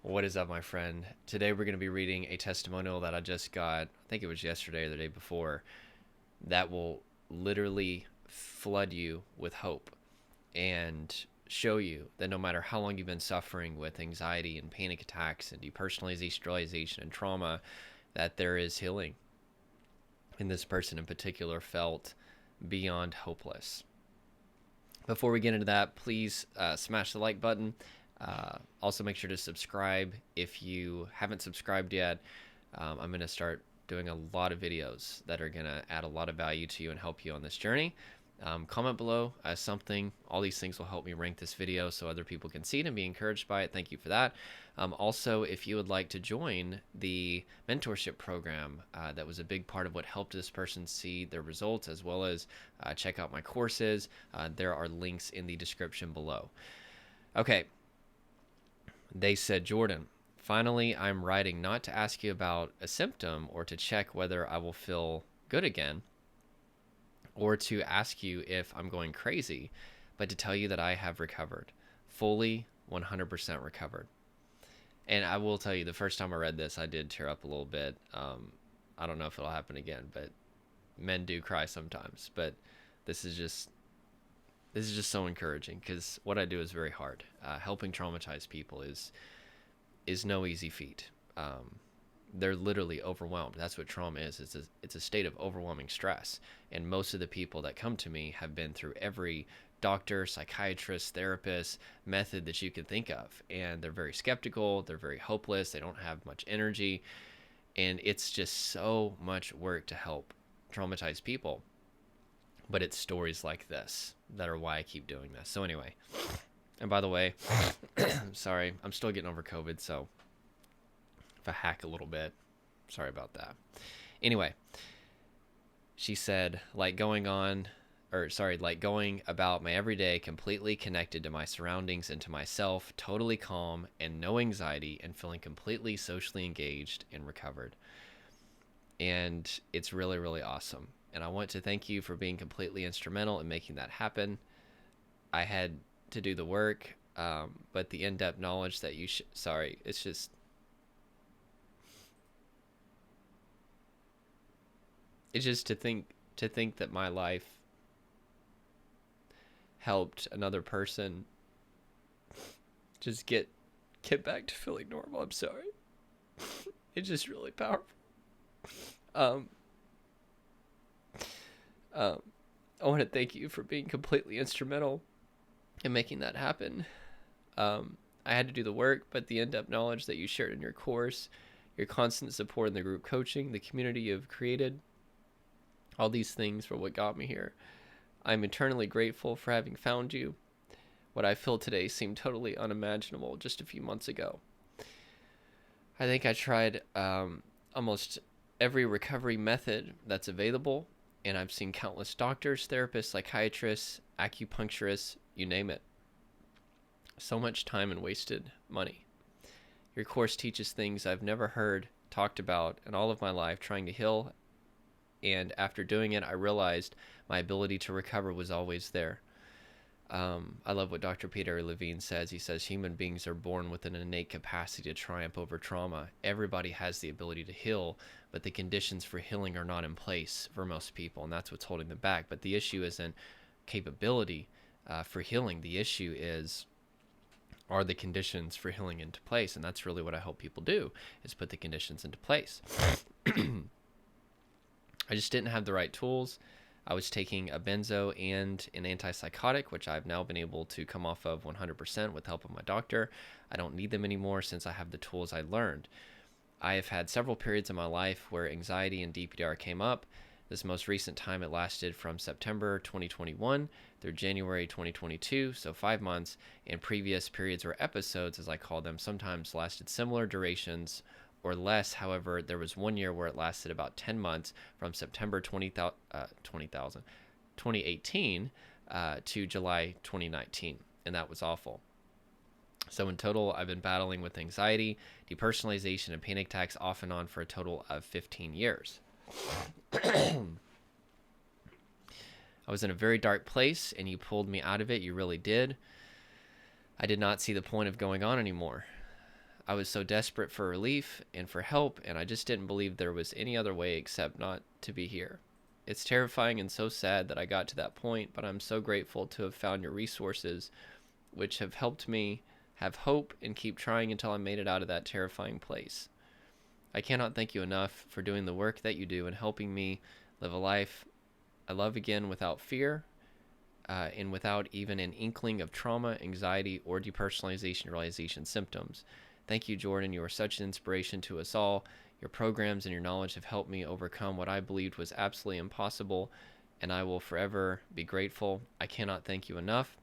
What is up, my friend? Today we're going to be reading a testimonial that I just got, I think it was yesterday or the day before, that will literally flood you with hope and show you that no matter how long you've been suffering with anxiety and panic attacks and depersonalization and trauma, that there is healing. And this person in particular felt beyond hopeless. Before we get into that, please smash the like button. Also, make sure to subscribe if you haven't subscribed yet. I'm going to start doing a lot of videos that are going to add a lot of value to you and help you on this journey. Comment below something. All these things will help me rank this video so other people can see it and be encouraged by it. Thank you for that. Also, if you would like to join the mentorship program, that was a big part of what helped this person see their results, as well as check out my courses. There are links in the description below. Okay. They said, Jordan, finally, I'm writing not to ask you about a symptom or to check whether I will feel good again, or to ask you if I'm going crazy, but to tell you that I have recovered, fully 100% recovered. And I will tell you, the first time I read this, I did tear up a little bit. I don't know if it'll happen again, but men do cry sometimes. But this is just so encouraging, because what I do is very hard. Helping traumatized people is no easy feat. They're literally overwhelmed. That's what trauma is. It's a state of overwhelming stress. And most of the people that come to me have been through every doctor, psychiatrist, therapist method that you can think of. And they're very skeptical. They're very hopeless. They don't have much energy. And it's just so much work to help traumatized people. But it's stories like this that are why I keep doing this. So anyway, and by the way, sorry, I'm still getting over COVID, so if I hack a little bit, sorry about that. Anyway, she said, like going about my everyday completely connected to my surroundings and to myself, totally calm and no anxiety, and feeling completely socially engaged and recovered. And it's really, really awesome. And I want to thank you for being completely instrumental in making that happen. I had to do the work, but the in-depth knowledge that you it's just, to think that my life helped another person just get back to feeling normal. I'm sorry. It's just really powerful. I want to thank you for being completely instrumental in making that happen. I had to do the work, but the in-depth knowledge that you shared in your course, your constant support in the group coaching, the community you've created, all these things were what got me here. I'm eternally grateful for having found you. What I feel today seemed totally unimaginable just a few months ago. I think I tried almost every recovery method that's available, and I've seen countless doctors, therapists, psychiatrists, acupuncturists, you name it. So much time and wasted money. Your course teaches things I've never heard talked about in all of my life trying to heal, and after doing it, I realized my ability to recover was always there. I love what Dr. Peter Levine says. He says human beings are born with an innate capacity to triumph over trauma. Everybody has the ability to heal, but the conditions for healing are not in place for most people, and that's what's holding them back. But the issue isn't capability for healing. The issue is, are the conditions for healing into place? And that's really what I help people do, is put the conditions into place. I just didn't have the right tools. I was taking a benzo and an antipsychotic, which I've now been able to come off of 100% with help of my doctor. I don't need them anymore since I have the tools I learned. I have had several periods in my life where anxiety and DPDR came up. This most recent time, it lasted from September 2021 through January 2022, so 5 months, and previous periods or episodes, as I call them, sometimes lasted similar durations or less. However, there was 1 year where it lasted about 10 months from September 2018 to July 2019, and that was awful. So in total, I've been battling with anxiety, depersonalization, and panic attacks off and on for a total of 15 years. I was in a very dark place, and you pulled me out of it. You really did. I did not see the point of going on anymore. I was so desperate for relief and for help, and I just didn't believe there was any other way except not to be here. It's terrifying and so sad that I got to that point, but I'm so grateful to have found your resources, which have helped me have hope and keep trying until I made it out of that terrifying place. I cannot thank you enough for doing the work that you do and helping me live a life I love again without fear, and without even an inkling of trauma, anxiety, or depersonalization-derealization symptoms. Thank you, Jordan. You are such an inspiration to us all. Your programs and your knowledge have helped me overcome what I believed was absolutely impossible, and I will forever be grateful. I cannot thank you enough.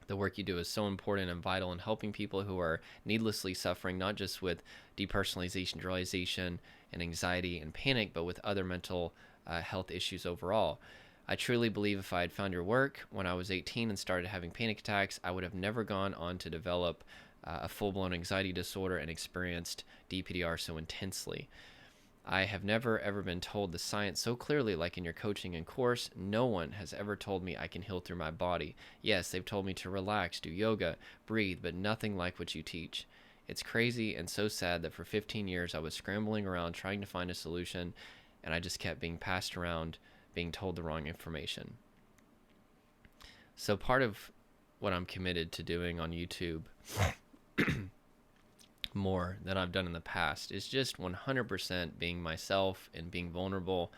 The work you do is so important and vital in helping people who are needlessly suffering, not just with depersonalization, derealization, and anxiety and panic, but with other mental health issues overall. I truly believe if I had found your work when I was 18 and started having panic attacks, I would have never gone on to develop a full-blown anxiety disorder and experienced DPDR so intensely. I have never ever been told the science so clearly like in your coaching and course. No one has ever told me I can heal through my body. Yes, they've told me to relax, do yoga, breathe, but nothing like what you teach. It's crazy and so sad that for 15 years I was scrambling around trying to find a solution, and I just kept being passed around, being told the wrong information. So part of what I'm committed to doing on YouTube more than I've done in the past is just 100% being myself and being vulnerable.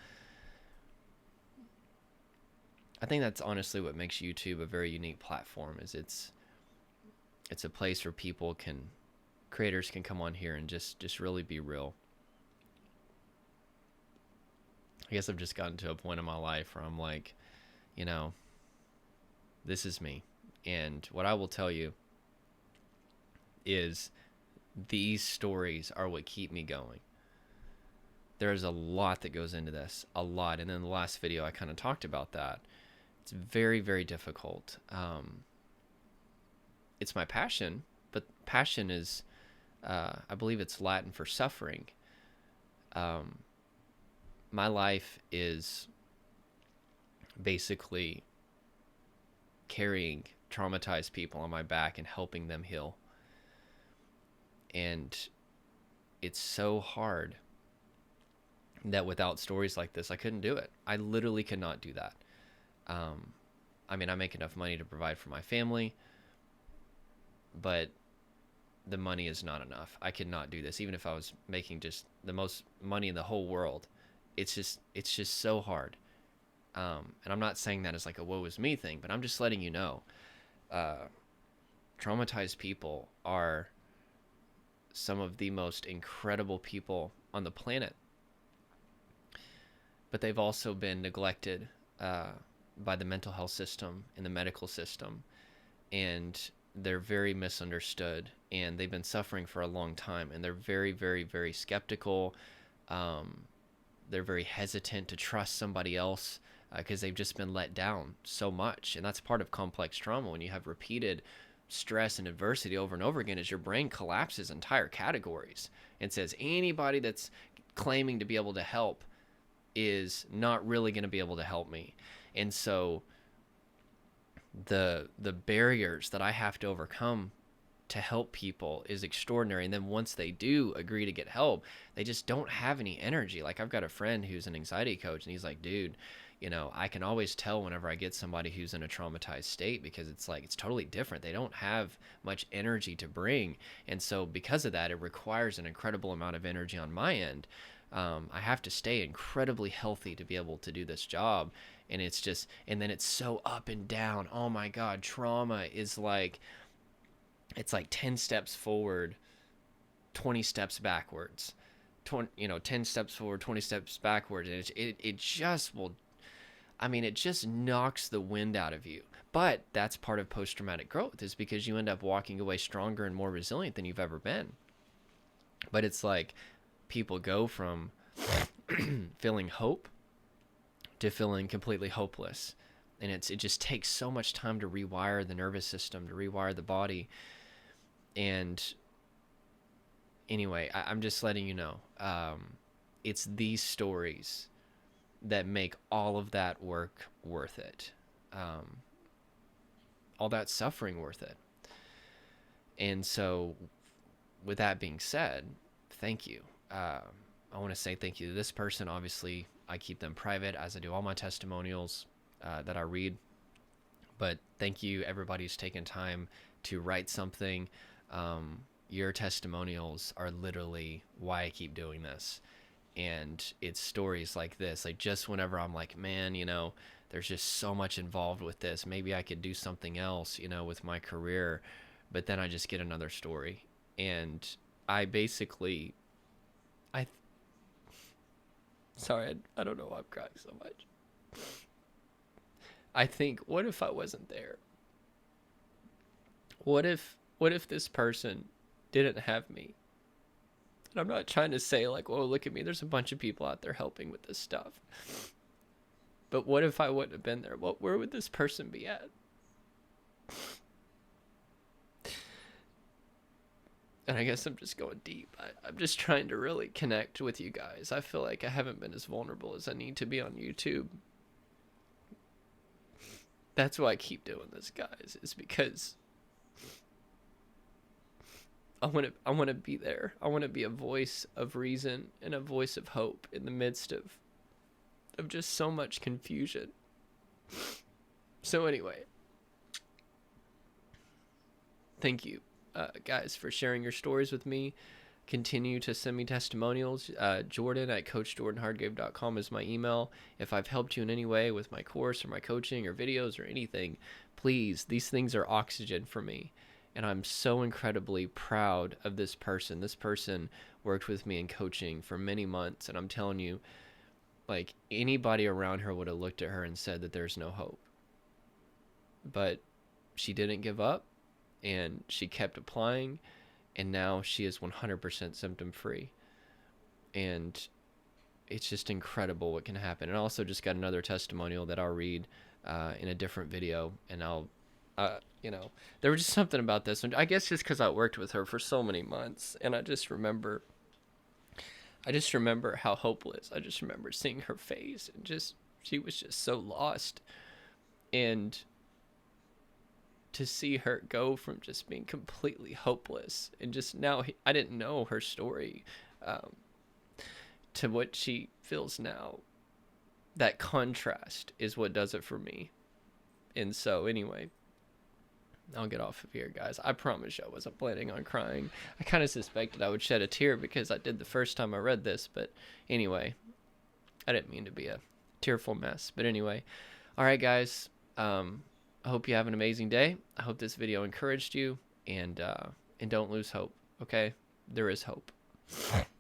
I think that's honestly what makes YouTube a very unique platform. Is it's a place where creators can come on here and just really be real. I guess I've just gotten to a point in my life where I'm like, this is me. And what I will tell you is these stories are what keep me going. There's a lot that goes into this, a lot. And in the last video, I kind of talked about that. It's very, very difficult. It's my passion, but passion is, I believe it's Latin for suffering. My life is basically carrying traumatized people on my back and helping them heal. And it's so hard that without stories like this, I couldn't do it. I literally could not do that. I make enough money to provide for my family, but the money is not enough. I could not do this. Even if I was making just the most money in the whole world, it's just so hard. And I'm not saying that as like a woe is me thing, but I'm just letting you know, traumatized people are some of the most incredible people on the planet, but they've also been neglected by the mental health system and the medical system, and they're very misunderstood, and they've been suffering for a long time, and they're very, very, very skeptical. They're very hesitant to trust somebody else because they've just been let down so much, and that's part of complex trauma. When you have repeated stress and adversity over and over again, is your brain collapses entire categories and says anybody that's claiming to be able to help is not really going to be able to help me. And so the barriers that I have to overcome to help people is extraordinary. And then once they do agree to get help, they just don't have any energy. Like, I've got a friend who's an anxiety coach, and he's like, dude, I can always tell whenever I get somebody who's in a traumatized state, because it's totally different. They don't have much energy to bring. And so because of that, it requires an incredible amount of energy on my end. I have to stay incredibly healthy to be able to do this job. And and then it's so up and down. Oh my God, trauma is it's like 10 steps forward, 20 steps backwards, 10 steps forward, 20 steps backwards. And it just will, it just knocks the wind out of you. But that's part of post-traumatic growth, is because you end up walking away stronger and more resilient than you've ever been. But it's like people go from feeling hope to feeling completely hopeless. And it just takes so much time to rewire the nervous system, to rewire the body. And anyway, I'm just letting you know, it's these stories that make all of that work worth it. All that suffering worth it. And so with that being said, thank you. I want to say thank you to this person. Obviously, I keep them private as I do all my testimonials that I read. But thank you, everybody who's taken time to write something. Your testimonials are literally why I keep doing this. And it's stories like this. Like, just whenever I'm like, man, there's just so much involved with this. Maybe I could do something else, with my career. But then I just get another story. And I basically, I, sorry, I don't know why I'm crying so much. I think, what if I wasn't there? What if this person didn't have me? And I'm not trying to say like, "Oh, look at me. There's a bunch of people out there helping with this stuff." But what if I wouldn't have been there? Where would this person be at? And I guess I'm just going deep. I'm just trying to really connect with you guys. I feel like I haven't been as vulnerable as I need to be on YouTube. That's why I keep doing this, guys, is because I want to be there. I want to be a voice of reason and a voice of hope in the midst of just so much confusion. So anyway, thank you, guys, for sharing your stories with me. Continue to send me testimonials. Jordan at coachjordanhardgrave.com is my email. If I've helped you in any way with my course or my coaching or videos or anything, please, these things are oxygen for me. And I'm so incredibly proud of this person. This person worked with me in coaching for many months. And I'm telling you, like, anybody around her would have looked at her and said that there's no hope. But she didn't give up, and she kept applying, and now she is 100% symptom free. And it's just incredible what can happen. And I also just got another testimonial that I'll read in a different video, and I'll there was just something about this one. I guess just because I worked with her for so many months, and I just remember how hopeless. I just remember seeing her face, and she was just so lost. And to see her go from just being completely hopeless, and just now, I didn't know her story, to what she feels now. That contrast is what does it for me. And so anyway, I'll get off of here, guys. I promise you I wasn't planning on crying. I kind of suspected I would shed a tear because I did the first time I read this. But anyway, I didn't mean to be a tearful mess. But anyway, all right, guys. I hope you have an amazing day. I hope this video encouraged you. And don't lose hope, okay? There is hope.